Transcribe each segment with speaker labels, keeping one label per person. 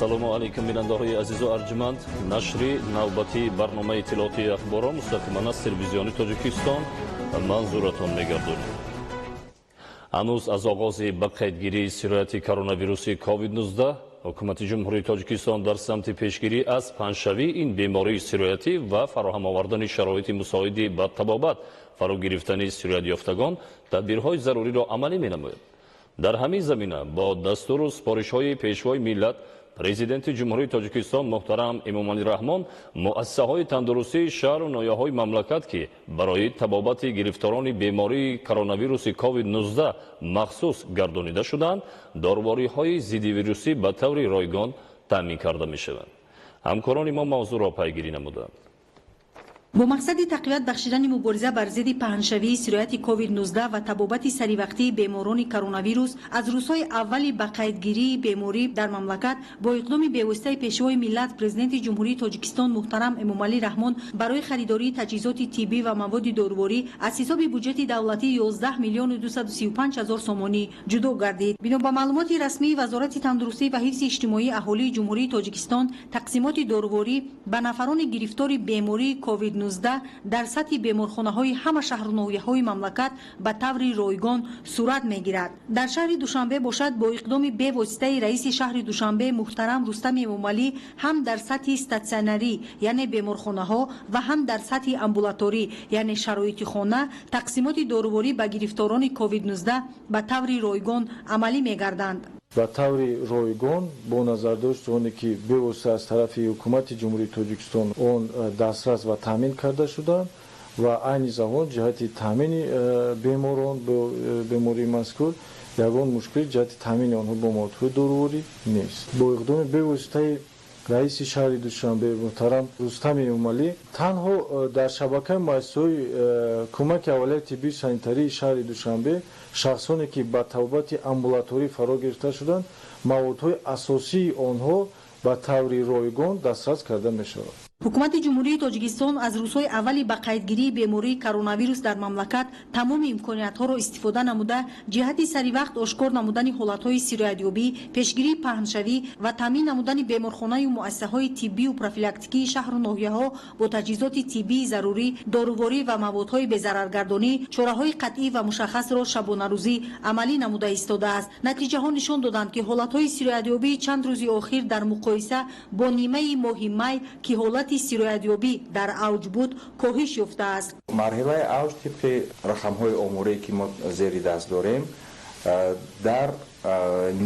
Speaker 1: салому алейкум бинандаҳои азизу арҷманд. Нашри навбати барномаи иттилооти ахборон мустақиман аз телевизиони Тоҷикистон манзуратон мегардонем. ҳанӯз аз оғози ба қайдгирии сирояти коронавируси COVID-19 ҳукумати ҷумҳурии Тоҷикистон дар самти пешгирӣ аз паншавии ин бемории сироятӣ ва фароҳам овардани шароити мусоиди ба табобат фаро гирифтани сироятёфтагон тадбирҳои заруриро амалӣ менамояд. дар ҳамин замина бо дастуру сипоришҳои пешвои миллат президенти ҷумҳурии Тоҷикистон муҳтарам Эмомалӣ Раҳмон муассисаҳои тандурустии шаҳру ноҳияҳои мамлакат ки барои табобати гирифторони бемории коронавируси COVID-19 махсус гардонида шуданд, дорувориҳои зидди вирусӣ ба таври ройгон таъмин карда мешаванд. ҳамкорони мо мавзӯъро пайгирӣ намуданд.
Speaker 2: бо мақсади тақвият бахшидани мубориза бар зидди паҳншавии сирояти COVID-19 ва табобати саривақтии беморони коронавирус аз рӯзҳои аввали ба қайдгирии беморӣ дар мамлакат бо иқдоми бевоситаи пешвои миллат президенти ҷумҳурии Тоҷикистон муҳтарам Эмомалӣ Раҳмон барои харидории таҷҳизоти тиббӣ ва маводи доруворӣ аз ҳисоби буҷети давлатӣ 11 млн 235 000 сомонӣ ҷудо гардид. бино ба маълумоти расмии Вазорати тандурустӣ ва ҳифзи иҷтимоии аҳолии ҷумҳурии Тоҷикистон, тақсимоти доруворӣ ба нафарони гирифтори бемории COVID-19 дар сатҳи беморхонаҳои ҳама шаҳру ноҳияҳои мамлакат ба таври ройгон сурат мегирад. дар шаҳри Душанбе бошад бо иқдоми бевоситаи раиси шаҳри Душанбе муҳтарам Рустами Эмомалӣ ҳам дар сатҳи статсионарӣ яъне беморхонаҳо ва ҳам дар сатҳи амбулаторӣ яъне шароити хона тақсимоти доруворӣ ба гирифторони COVID-19 ба таври ройгон амалӣ мегарданд.
Speaker 3: ба таври ройгон бо назардошти оне ки бевосита аз тарафи ҳукумати ҷумҳурии Тоҷикистон он дастрас ва таъмин карда шуданд ва айни замон ҷиҳати таъмини беморон бо бемории мазкур ягон мушкили ҷиҳати таъмини онҳо бо маводҳои доруворӣ нест. бо иқдоми бевоситаи раиси шаҳри Душанбе муҳтарам Рустами Эмомалӣ танҳо дар шабакаи муассисаҳои кӯмаки аввалияи тиббии санитарии шаҳри Душанбе шахсоне ки ба табобати амбулаторӣ фаро гирифта шуданд маводҳои асосии онҳо ба таври ройгон дастрас карда мешавад.
Speaker 2: ҳукумати ҷумҳурии Тоҷикистон аз рӯзҳои аввали ба қайдгирии бемории коронавирус дар мамлакат тамоми имкониятҳоро истифода намуда ҷиҳати саривақт ошкор намудани ҳолатҳои сироятёбӣ, пешгирии паҳншавӣ ва таъмин намудани беморхонаю муассисаҳои тиббию профилактикии шаҳру ноҳияҳо бо таҷҳизоти тиббии зарурӣ, доруворӣ ва маводҳои безараргардонӣ чораҳои қатъӣ ва мушаххасро шабонарӯзӣ амалӣ намуда истодааст. натиҷаҳо нишон доданд ки ҳолатҳои сироятёбии чанд рӯзи охир дар муқоиса бо нимаи моҳи май ки ҳолати сироятёбӣ дар авҷ буд коҳиш ёфтааст.
Speaker 4: марҳилаи авҷ тибқи рақамҳои омурие ки мо зери даст дорем дар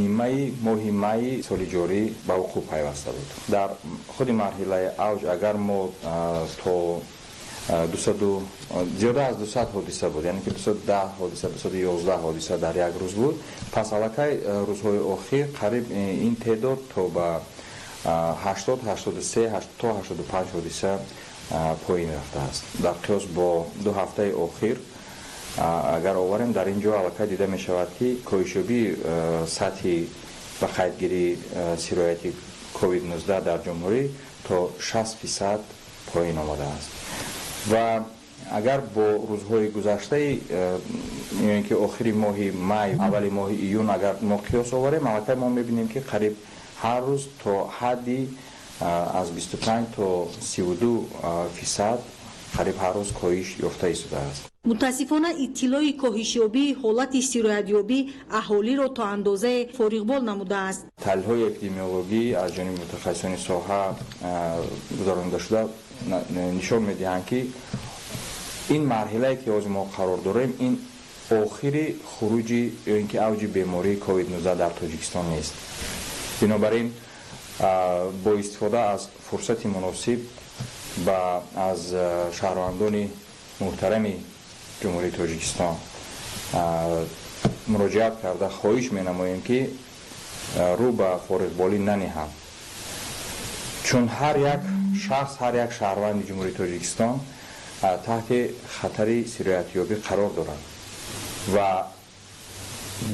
Speaker 4: нимаи моҳи майи соли ҷорӣ ба вуқӯъ пайваста буд. дар худи марҳилаи авҷ агар мо то зиёда аз 200 ҳодиса буд, яъне ки 210 ҳодиса 211 ҳодиса дар як рӯз буд. пас аллакай рӯзҳои охир қариб ин теъдод то ба 80, 83 то 85 ҳодиса поин рафтааст. дар қиёс бо 2 ҳафтаи охир агар оварем дар ин ҷо аллакай дида мешавад ки коҳишёбии сатҳи ба қайдгирии сирояти COVID-19 дар ҷумҳурӣ то 60% поин омадааст. ва агар бо рӯзҳои гузаштаи ки охири моҳи май аввали моҳи июн агар мо қиёс оварем аллакай мо мебинем ки қариб ҳар рӯз то ҳадди аз 25 то 32% қариб ҳар рӯз коҳиш ёфта истодааст.
Speaker 2: мутаассифона иттилои коҳишёбии ҳолати сироятёбӣ аҳолиро то андозае фориғбол намудааст.
Speaker 4: таҳлилҳои эпидемиологӣ аз ҷониби мутахассисони соҳа гузаронида шуда нишон медиҳанд ки ин марҳилае ки ҳозир мо қарор дорем ин охири хуруҷи ё ин ки авҷи бемории COVID-19 дар Тоҷикистон нест. бинобар ин бо истифода аз фурсати муносиб аз шаҳрвандони муҳтарами ҷумҳурии Тоҷикистон муроҷиат карда хоҳиш менамоем ки рӯ ба фориғболӣ нанеҳанд, чун ҳар як шахс ҳар як шаҳрванди ҷумҳурии Тоҷикистон таҳти хатари сироятёбӣ қарор дорад ва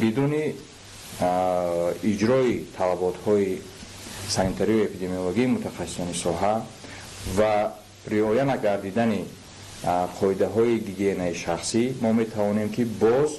Speaker 4: бидуни иҷрои талаботҳои санитарию эпидемиологии мутахассисони соҳа ва риоя нагардидани қоидаҳои гигиенаи шахсӣ мо метавонем ки боз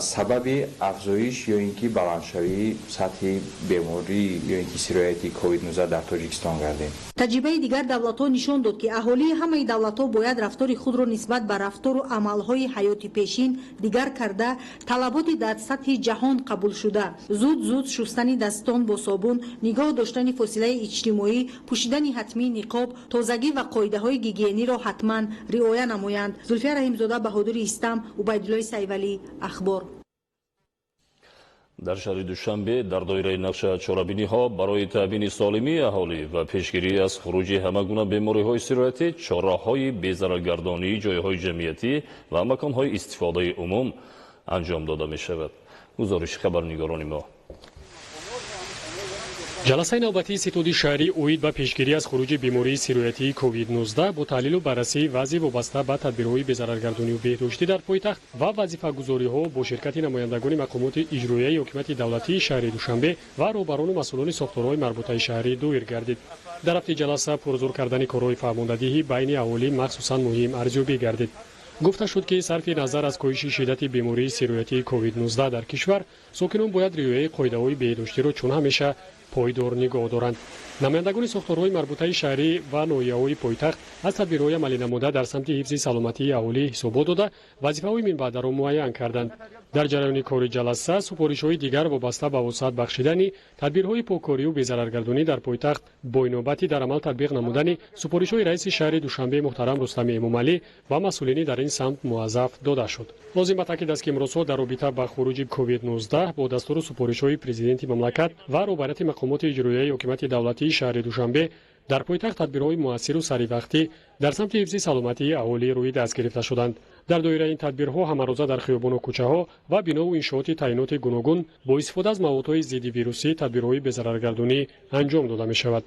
Speaker 4: сабаби афзоиш ё ин ки баландшавии сатҳи беморӣ ё ин ки сирояти COVID-19 дар Тоҷикистон гардид.
Speaker 2: таҷрибаи дигар давлатҳо нишон дод ки аҳолии ҳамаи давлатҳо бояд рафтори худро нисбат ба рафтору амалҳои ҳаёти пешин дигар карда талаботи дар сатҳи ҷаҳон қабулшуда зуд шустани дастон бо собун, нигоҳ доштани фосилаи иҷтимоӣ, пӯшидани ҳатмии ниқоб, тозагӣ ва қоидаҳои гигиениро ҳатман риоя намоянд. Зульфия Раҳимзода, Баҳодури Истам, Убайдуллои Сайвалӣ, Ахбор.
Speaker 1: дар шаҳри Душанбе дар доираи нақша чорабиниҳо барои таъмини солимии аҳолӣ ва пешгирӣ аз хуруҷи ҳама гуна бемориҳои сироятӣ чораҳои безараргардонии ҷойҳои ҷамъиятӣ ва маконҳои истифодаи умум анҷом дода мешавад. гузориши хабарнигорони мо.
Speaker 5: ҷаласаи навбатии ситоди шаҳрӣ оид ба пешгирӣ аз хуруҷи бемории сироятии COVID-19 бо таҳлилу баррасии вазъи вобаста ба тадбирҳои безараргардонию беҳдоштӣ дар пойтахт ва вазифагузориҳо бо ширкати намояндагони мақомоти иҷроияи ҳокимияти давлатии шаҳри Душанбе ва роҳбарону масъулони сохторҳои марбутаи шаҳрӣ доир гардид. дар ҳафти ҷаласа пурзур кардани корҳои фармондадиҳӣ байни аҳолӣ махсусан муҳим арзёбӣ гардид. гуфта шуд ки сарфи назар аз коҳиши шиддати бемории сироятии COVID-19 дар кишвар сокинон бояд риояи қоидаҳои беҳдоштиро чун ҳамеша пойдор нигоҳ доранд. намояндагони сохторҳои марбутаи шаҳрӣ ва ноҳияҳои пойтахт аз тадбирҳои амалӣ намуда дар самти ҳифзи саломатии аҳолӣ ҳисобот дода вазифаҳои минбаъдаро муайян карданд. дар ҷараёни кори ҷаласа супоришҳои дигар вобаста ба вусъат бахшидани тадбирҳои покорию безараргардонӣ дар пойтахт бо инобати дар амал татбиқ намудани супоришҳои раиси шаҳри Душанбе муҳтарам Рустами Эмомалӣ ва масъулини дар ин самт муаззаф дода шуд. лозим ба таъкид аст ки имрозҳо дар робита ба хуруҷи COVID-19 бо дастуру супоришҳои президенти мамлакат ва роҳбарияти мақомоти иҷроияи ҳокимияти давлатии шаҳри Душанбе дар пойтахт тадбирҳои муассиру саривақтӣ дар самти ҳифзи саломатии аҳолӣ рӯи даст гирифта шуданд. дар доираи ин тадбирҳо ҳамарӯза дар хиёбону кӯчаҳо ва бинову иншооти таъиноти гуногун бо истифода аз маводҳои зидди вирусӣ тадбирҳои безараргардонӣ анҷом дода мешавад.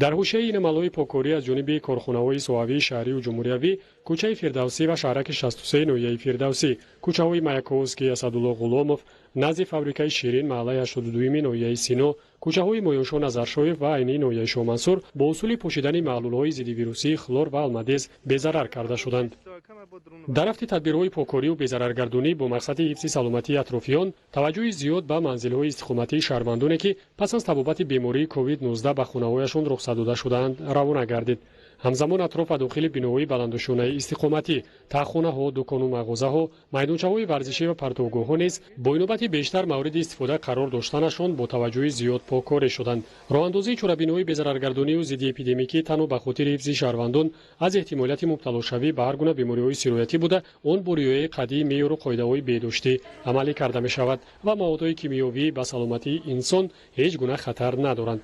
Speaker 5: дар ҳушияи ин амалҳои покорӣ аз ҷониби корхонаҳои соҳавии шаҳрию ҷумҳуриявӣ, кӯчаи Фирдавсӣ ва шаҳраки 63 ноҳияи Фирдавсӣ, кӯчаҳои Маяковский, Асадулло Ғуломов, назди фабрикаи Ширин, маҳаллаи 82 ноҳияи Сино, кӯчаҳои Моёншо Назаршоев ва айнии ноҳияи Шоҳмансур бо усули пӯшидани маҳлулҳои зидди вирусии хлор ва алмадез безарар карда шуданд. дар ҳафти тадбирҳои покорию безараргардонӣ бо мақсади ҳифзи саломатии атрофиён таваҷҷӯҳи зиёд ба манзилҳои истиқоматии шаҳрвандоне ки пас аз табобати бемории COVID-19 ба хонаҳояшон рухсат дода шуданд равона гардид. ҳамзамон атроф ва дохили биноҳои баландушонаи истиқоматӣ, таххонаҳо, дукону мағозаҳо, майдончаҳои варзишӣ ва партовгоҳҳо низ бо инобати бештар мавриди истифода қарор доштанашон бо таваҷҷӯҳи зиёд покоре шуданд. роҳандозии чорабиниҳои безараргардонию зидди эпидемикӣ танҳо ба хотири ҳифзи шаҳрвандон аз эҳтимолияти мубталошавӣ ба ҳар гуна бемориҳои сироятӣ буда он бо риояи қаъдии меъёру қоидаҳои беҳдоштӣ амалӣ карда мешавад ва маводҳои кимиёвӣ ба саломатии инсон ҳеҷ гуна хатар надоранд.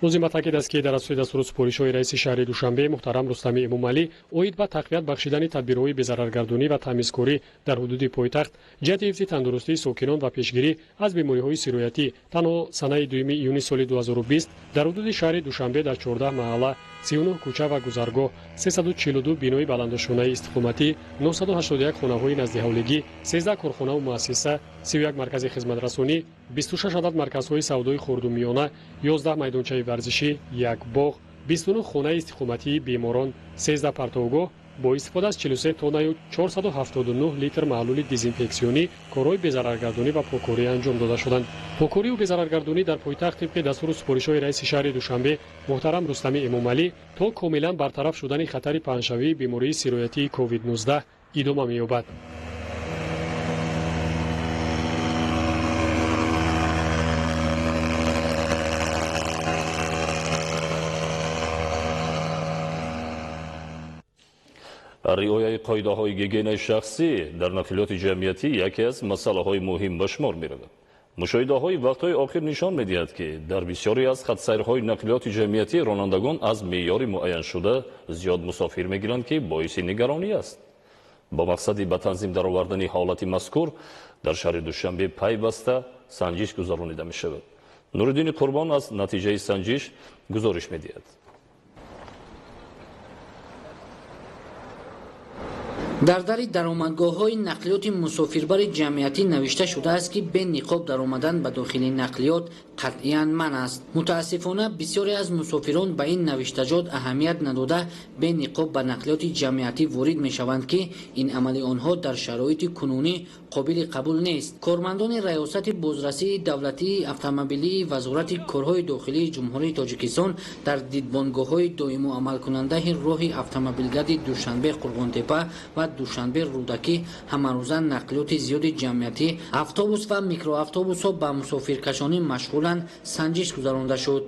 Speaker 5: лозим ба таъкид аст ки дар асоси дастуру супоришҳои раиси шаҳри Душанбе муҳтарам Рустами Эмомалӣ оид ба тақвият бахшидани тадбирҳои безараргардонӣ ва тамизкорӣ дар ҳудуди пойтахт ҷиҳати ҳифзи тандурустии сокинон ва пешгирӣ аз бемориҳои сироятӣ танҳо санаи 2 июни соли 2020 дар ҳудуди шаҳри Душанбе дар 14 маҳалла, 39 кӯча ва гузаргоҳ, 342 бинои баландушонаи истиқоматӣ, 981 хонаҳои назди ҳавлигӣ, 13 корхонаву муассиса, 31 маркази хизматрасонӣ, 26 адад марказҳои савдои хурдумиёна, 11 майдончаи варзишӣ, 1 боғ, 29 хонаи истиқоматии беморон, 13 партовгоҳ бо истифода аз 43 тоннаю 479 литр маҳлули дезинфексионӣ корҳои безараргардонӣ ва покорӣ анҷом дода шуданд. покорию безараргардонӣ дар пойтахт тибқи дастуру супоришҳои раиси шаҳри Душанбе муҳтарам Рустами Эмомалӣ то комилан бартараф шудани хатари паҳншавии бемории сироятии COVID-19 идома меёбад.
Speaker 1: риояи қоидаҳои гигиенаи шахсӣ дар нақлиёти ҷамъиятӣ яке аз масъалаҳои муҳим ба шумор меравад. мушоҳидаҳои вақтҳои охир нишон медиҳад ки дар бисёре аз хатсайрҳои нақлиёти ҷамъиятӣ ронандагон аз меъёри муайяншуда зиёд мусофир мегиранд ки боиси нигаронӣ аст. бо мақсади ба танзим даровардани ҳолати мазкур дар шаҳри Душанбе пайваста санҷиш гузаронида мешавад. Нуриддини Қурбон аз натиҷаи санҷиш гузориш медиҳад.
Speaker 6: дар дари даромадгоҳҳои нақлиёти мусофирбари ҷамъиятӣ навишта шудааст ки бе ниқоб даромадан ба дохили нақлиёт қатъиян ман аст. мутаассифона бисёре аз мусофирон ба ин навиштаҷот аҳамият надода бе ниқоб ба нақлиёти ҷамъиятӣ ворид мешаванд ки ин амали онҳо дар шароити кунунӣ қобили қабул нест. кормандони раёсати бозрасии давлатии автомобилии вазорати корҳои дохилии ҷумҳурии Тоҷикистон дар дидбонгоҳҳои доиму амалкунандаи роҳи автомобилгади Душанбе Қурғонтепа ва Душанбе Рудакӣ ҳамарӯза нақлиёти зиёди ҷамъиятӣ автобус ва микроавтобусҳо ба мусофиркашонӣ машғуланд санҷиш гузаронда шуд.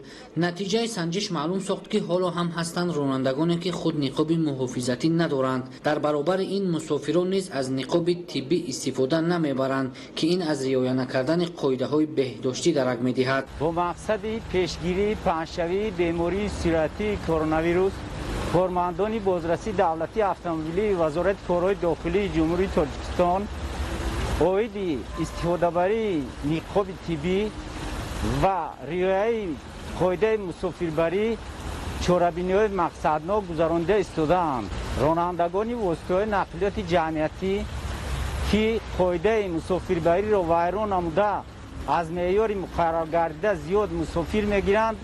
Speaker 6: натиҷаи санҷиш маълум сохт ки ҳоло ҳам ҳастанд ронандагоне ки худ ниқоби муҳофизатӣ надоранд. дар баробари ин мусофирон низ аз ниқоби тиббӣ истифода намебаранд ки ин аз риоя накардани қоидаҳои беҳдоштӣ дарак медиҳад.
Speaker 7: бо мақсади пешгирии паҳншавии бемории сироятии коронавирус кормандони бозрасии давлатии автомобилии вазорати корҳои дохилии ҷумҳурии Тоҷикистон оиди истифодабарии ниқоби тиббӣ ва риояи қоидаи мусофирбарӣ чорабиниҳои мақсаднок гузаронида истодаанд. ронандагони воситаҳои нақлиёти ҷамъиятӣ ки қоидаи мусофирбариро вайрон намуда аз меъёри муқаррар гардида зиёд мусофир мегиранд,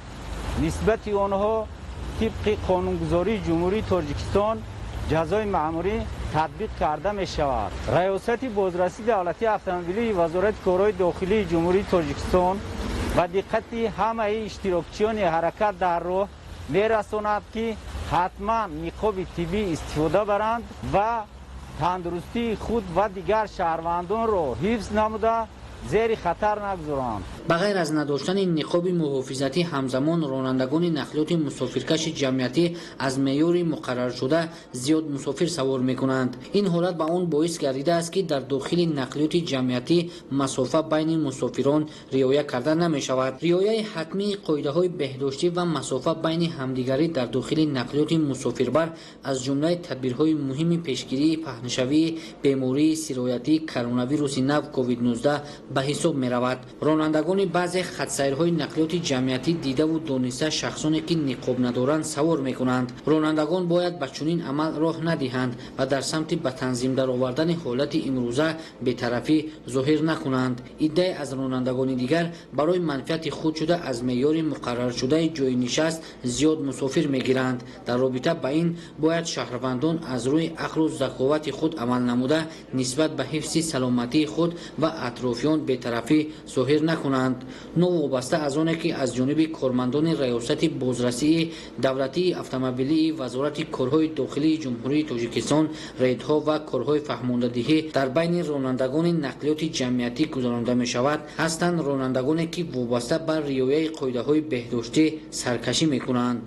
Speaker 7: нисбати онҳо тибқи қонунгузории ҷумҳурии Тоҷикистон ҷазои маъмурӣ татбиқ карда мешавад. раёсати бозрасии давлатии автомобилии вазорати корҳои дохилии ҷумҳурии Тоҷикистон ба диққати ҳамаи иштирокчиёни ҳаракат дар роҳ мерасонад ки ҳатман ниқоби тиббӣ истифода баранд ва тандурустии худ ва дигар шаҳрвандонро ҳифз намуда зери хатар нагузоранд.
Speaker 6: ба ғайр аз надоштани ниқоби муҳофизатӣ ҳамзамон ронандагони нақлиёти мусофиркаши ҷамъиятӣ аз меъёри муқарраршуда зиёд мусофир савор мекунанд. ин ҳолат ба он боис гардидааст ки дар дохили нақлиёти ҷамъиятӣ масофа байни мусофирон риоя карда намешавад. риояи ҳатмии қоидаҳои беҳдоштӣ ва масофа байни ҳамдигарӣ дар дохили нақлиёти мусофирбар аз ҷумлаи тадбирҳои муҳими пешгирии паҳншавии бемории сироятии коронавируси нав COVID-19 ба ҳисоб меравад. ронандагони баъзе хатсайрҳои нақлиёти ҷамъиятӣ дидаву дониста шахсоне ки ниқоб надоранд савор мекунанд. ронандагон бояд ба чунин амал роҳ надиҳанд ва дар самти ба танзим даровардани ҳолати имрӯза бетарафӣ зоҳир накунанд. иддаe аз ронандагони дигар барои манфиати худ шуда аз меъёри муқарраршудаи ҷойи нишаст зиёд мусофир мегиранд. дар робита ба ин бояд шаҳрвандон аз рӯи ақлу заковати худ амал намуда нисбат ба ҳифзи саломатии худ ва атрофиён бетарафӣ зоҳир накунанд. новобаста аз оне ки аз ҷониби кормандони раёсати бозрасии давлатии автомобилии вазорати корҳои дохилии ҷумҳурии Тоҷикистон рейдҳо ва корҳои фаҳмондадиҳӣ дар байни ронандагони нақлиёти ҷамъиятӣ гузаронида мешавад ҳастанд ронандагоне ки вобаста ба риояи қоидаҳои беҳдоштӣ саркашӣ мекунанд.